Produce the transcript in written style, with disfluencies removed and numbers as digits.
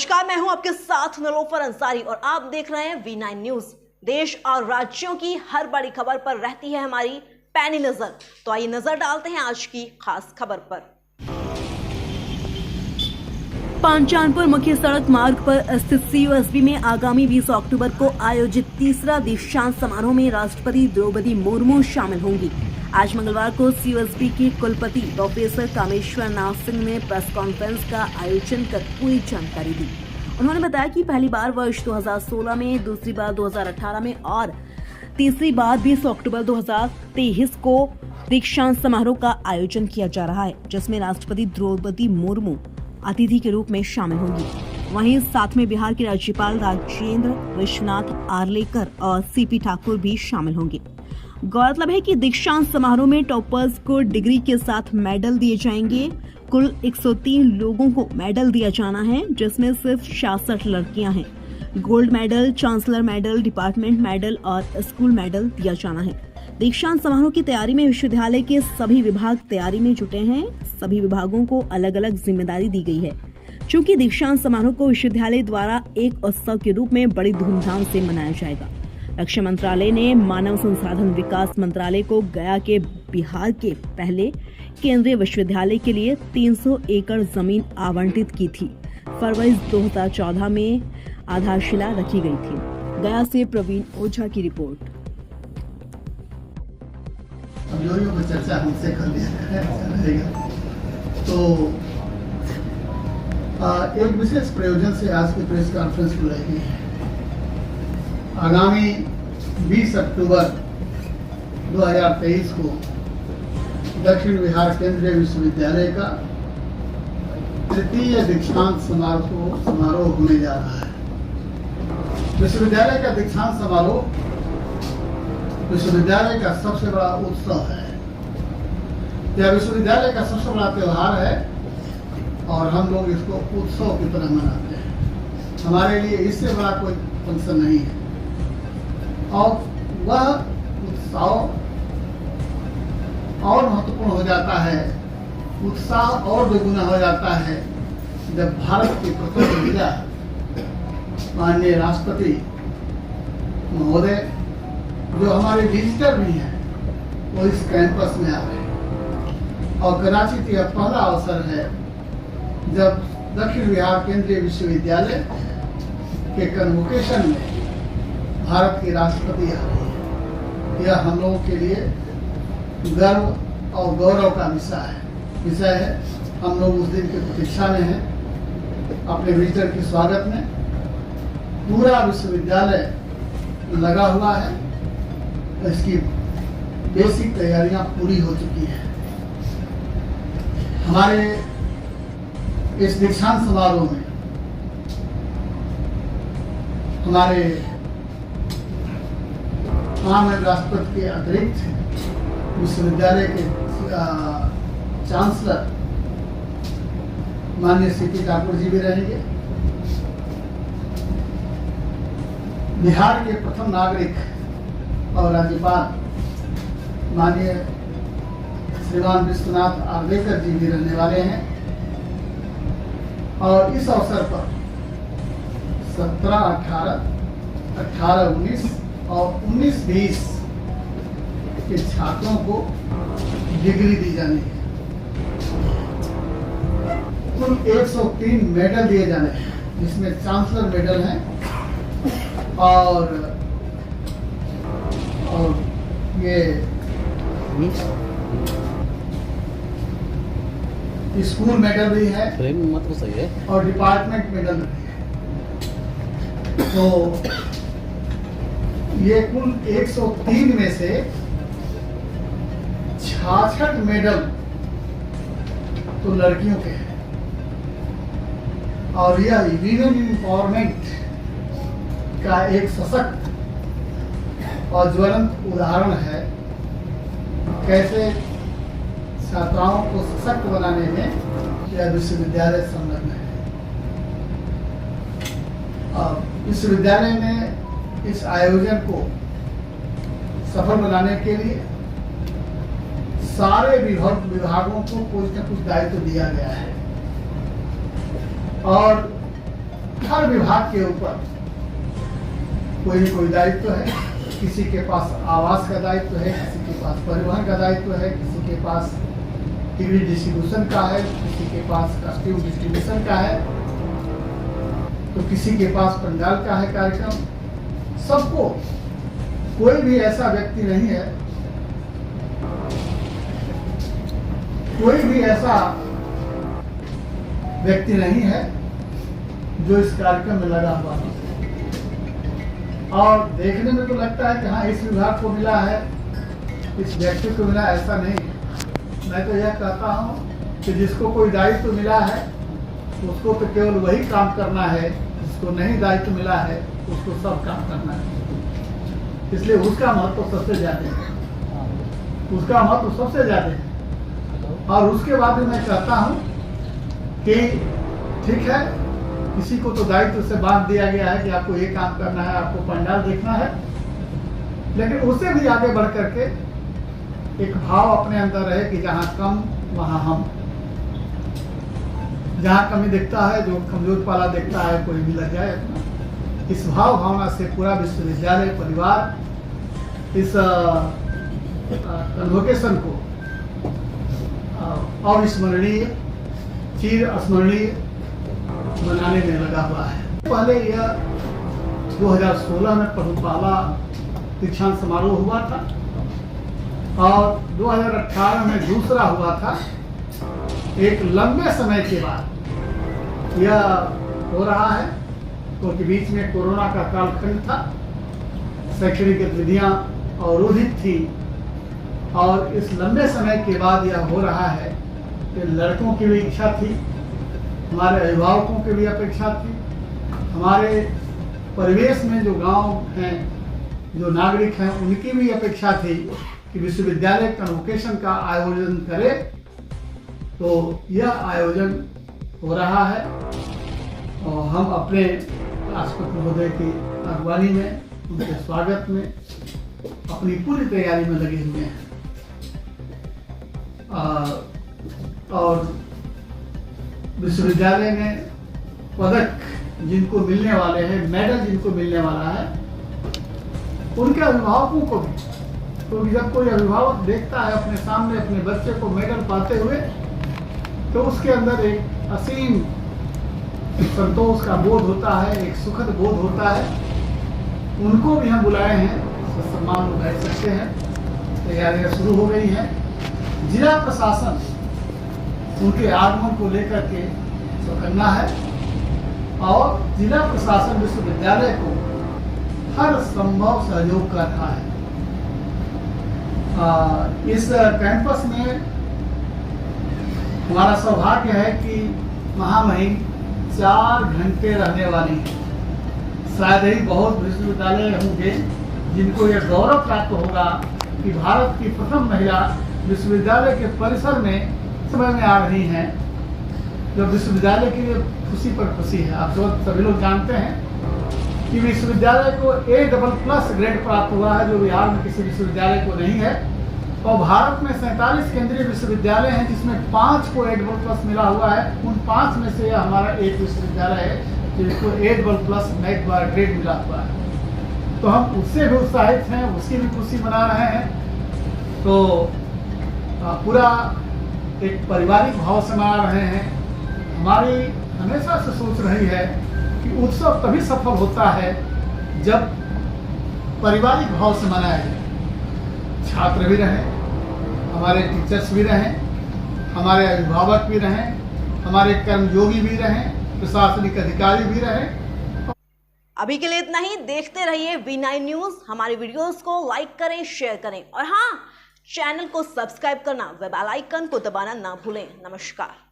नमस्कार, मैं हूं आपके साथ निलोफर अंसारी और आप देख रहे हैं V9 न्यूज। देश और राज्यों की हर बड़ी खबर पर रहती है हमारी पैनी नजर। तो आइए नजर डालते हैं आज की खास खबर पर। पांचानपुर मुख्य सड़क मार्ग पर स्थित CUSB में आगामी 20 अक्टूबर को आयोजित तीसरा दीक्षांत समारोह में राष्ट्रपति द्रौपदी मुर्मू शामिल होंगी। आज मंगलवार को CUSB के कुलपति प्रोफेसर कामेश्वर नाथ सिंह ने प्रेस कॉन्फ्रेंस का आयोजन कर पूरी जानकारी दी। उन्होंने बताया कि पहली बार वर्ष 2016 में, दूसरी बार 2018 में और तीसरी बार 20 अक्टूबर 2023 को दीक्षांत समारोह का आयोजन किया जा रहा है, जिसमें राष्ट्रपति द्रौपदी मुर्मू अतिथि के रूप में शामिल होंगी। वहीं साथ में बिहार के राज्यपाल राजेंद्र विश्वनाथ आर्लेकर और CP ठाकुर भी शामिल होंगे। गौरतलब है कि दीक्षांत समारोह में टॉपर्स को डिग्री के साथ मेडल दिए जाएंगे। कुल 103 लोगों को मेडल दिया जाना है, जिसमें सिर्फ 66 लड़कियां हैं। Gold medal, chancellor medal, department medal और स्कूल मेडल दिया जाना है। दीक्षांत समारोह की तैयारी में विश्वविद्यालय के सभी विभाग तैयारी में जुटे हैं। सभी विभागों को अलग अलग जिम्मेदारी दी गई है। चूंकि दीक्षांत समारोह को विश्वविद्यालय द्वारा एक उत्सव के रूप में बड़ी धूमधाम से मनाया जाएगा। रक्षा मंत्रालय ने मानव संसाधन विकास मंत्रालय को गया के बिहार के पहले केंद्रीय विश्वविद्यालय के लिए 300 एकड़ जमीन आवंटित की थी। फरवरी 2014 में आधारशिला रखी गई थी। गया से प्रवीण ओझा की रिपोर्ट। चर्चा हमसे कर लिया तो एक विशेष प्रयोजन से आज की प्रेस कॉन्फ्रेंस बुलाई गई है। आगामी 20 अक्टूबर 2023 को दक्षिण बिहार केंद्रीय विश्वविद्यालय का तृतीय दीक्षांत समारोह होने जा रहा है। विश्वविद्यालय का दीक्षांत समारोह विश्वविद्यालय का सबसे बड़ा उत्सव है। यह विश्वविद्यालय का सबसे बड़ा त्योहार है और हम लोग इसको उत्सव की तरह मनाते हैं। हमारे लिए इससे बड़ा कोई फंक्शन नहीं है और वह उत्साह और महत्वपूर्ण हो जाता है, उत्साह और दोगुना हो जाता है जब भारत की प्रथम महिला माननीय राष्ट्रपति महोदय, जो हमारे विजिटर भी हैं, वो इस कैंपस में आ रहे हैं। और कराची का यह पहला अवसर है जब दक्षिण बिहार केंद्रीय विश्वविद्यालय के कन्वोकेशन में भारत की राष्ट्रपति आ रही है। यह हम लोगों के लिए गर्व और गौरव का विषय है। हम लोग उस दिन की प्रतीक्षा में हैं, अपने विजिटर के स्वागत में। पूरा विश्वविद्यालय लगा हुआ है, इसकी बेसिक तैयारियां पूरी हो चुकी हैं। हमारे इस दीक्षांत समारोह में हमारे माननीय राष्ट्रपति के अतिरिक्त विश्वविद्यालय के चांसलर माननीय CP ठाकुर जी भी रहेंगे। बिहार के प्रथम नागरिक और राज्यपाल माननीय श्रीमान विश्वनाथ आर्लेकर जी भी रहने वाले हैं। और इस अवसर पर 17, 18, 19 और 19-20 के छात्रों को डिग्री दी जानी है। कुल 103 मेडल दिए जाने हैं, जिसमें चांसलर मेडल हैं और ये स्कूल मेडल भी है और डिपार्टमेंट मेडल भी है। तो ये कुल 103 में से 66 मेडल तो लड़कियों के हैं और यह वीमेन एम्पावरमेंट का एक सशक्त और ज्वलंत उदाहरण है। कैसे छात्राओं को सशक्त बनाने में यह विश्वविद्यालय संलग्न है। और विश्वविद्यालय में इस आयोजन को सफल बनाने के लिए सारे विभागों को कुछ न कुछ दायित्व दिया गया है और हर विभाग के ऊपर कोई न कोई दायित्व है। किसी के पास आवास का दायित्व है, किसी के पास परिवहन का दायित्व है, किसी के पास टीवी डिस्ट्रीब्यूशन का है, किसी के पास कस्ट्यूम डिस्ट्रीब्यूशन का है, तो किसी के पास पंडाल का है कार्यक्रम। सबको, कोई भी ऐसा व्यक्ति नहीं है, कोई भी ऐसा व्यक्ति नहीं है जो इस कार्यक्रम में लगा हुआ है। और देखने में तो लगता है कि हाँ इस विभाग को मिला है, इस व्यक्ति को मिला, ऐसा नहीं। मैं तो यह कहता हूँ कि जिसको कोई दायित्व मिला है उसको तो केवल वही काम करना है, जिसको नहीं दायित्व मिला है उसको सब काम करना है। इसलिए उसका महत्व सबसे ज्यादा है, उसका महत्व सबसे ज्यादा है। और उसके बाद भी मैं कहता हूँ कि ठीक है, किसी को तो दायित्व से बांध दिया गया है कि आपको ये काम करना है, आपको पंडाल देखना है, लेकिन उससे भी आगे बढ़ करके एक भाव अपने अंदर रहे कि जहाँ कम वहाँ हम, जहाँ कमी दिखता है, जो कमजोर पाला दिखता है, कोई भी लग जाए अपना। इस भाव भावना से पूरा विश्वविद्यालय परिवार इस कन्वोकेशन को अविस्मरणीय, चिर स्मरणीय बनाने में लगा हुआ है। पहले यह 2016 में पहला दीक्षांत समारोह हुआ था और 2018 में दूसरा हुआ था। एक लंबे समय के बाद यह हो रहा है, क्योंकि बीच में कोरोना का कालखंड था, शैक्षणिक गतिविधियां अवरोधित थी और इस लंबे समय के बाद यह हो रहा है कि लड़कों की भी इच्छा थी, हमारे अभिभावकों की भी अपेक्षा थी, हमारे परिवेश में जो गांव हैं, जो नागरिक हैं, उनकी भी अपेक्षा थी कि विश्वविद्यालय कन्वोकेशन का आयोजन करे। तो यह आयोजन हो रहा है और हम अपने राष्ट्रपति महोदय की अगवानी में, उनके स्वागत में अपनी पूरी तैयारी में लगे हुए हैं। और विश्वविद्यालय में पदक जिनको मिलने वाले हैं, मेडल जिनको मिलने वाला है, उनके अभिभावकों को भी, क्योंकि जब कोई अभिभावक देखता है अपने सामने अपने बच्चे को मेडल पाते हुए तो उसके अंदर एक असीम संतोष का बोध होता है, एक सुखद बोध होता है। उनको भी हम बुलाए हैं, सम्मान बैठ सकते हैं, तैयारियां शुरू हो गई हैं। जिला प्रशासन उनके आगमन को लेकर के चौकन्ना है और जिला प्रशासन विश्वविद्यालय को हर संभव सहयोग कर रहा है। इस कैंपस में हमारा सौभाग्य है कि महामहिम 4 घंटे रहने वाली है। शायद ही बहुत विश्वविद्यालय होंगे जिनको यह गौरव प्राप्त होगा कि भारत की प्रथम महिला विश्वविद्यालय के परिसर में समय में आ रही हैं, जो विश्वविद्यालय के लिए खुशी पर खुशी है। आप सभी लोग जानते हैं कि विश्वविद्यालय को A++ ग्रेड प्राप्त हुआ है, जो बिहार में किसी विश्वविद्यालय को नहीं है। और भारत में 47 केंद्रीय विश्वविद्यालय हैं जिसमें 5 को A++ मिला हुआ है। उन 5 में से हमारा एक विश्वविद्यालय है जिसको A++ NAAC द्वारा ग्रेड मिला हुआ है। तो हम उससे भी उत्साहित हैं, उसकी भी खुशी मना रहे हैं। तो पूरा एक पारिवारिक भाव से मना रहे हैं। हमारी हमेशा से सोच रही है कि उत्सव तभी सफल होता है जब पारिवारिक भाव से मनाया जाए। छात्र भी रहें, हमारे टीचर्स भी रहें, हमारे अभिभावक भी रहें, हमारे कर्मयोगी भी रहें, प्रशासनिक अधिकारी भी रहें। अभी के लिए इतना ही। देखते रहिए V9 न्यूज। हमारे वीडियोस को लाइक करें, शेयर करें और हाँ, चैनल को सब्सक्राइब करना, बेल आइकन को दबाना ना भूलें। नमस्कार।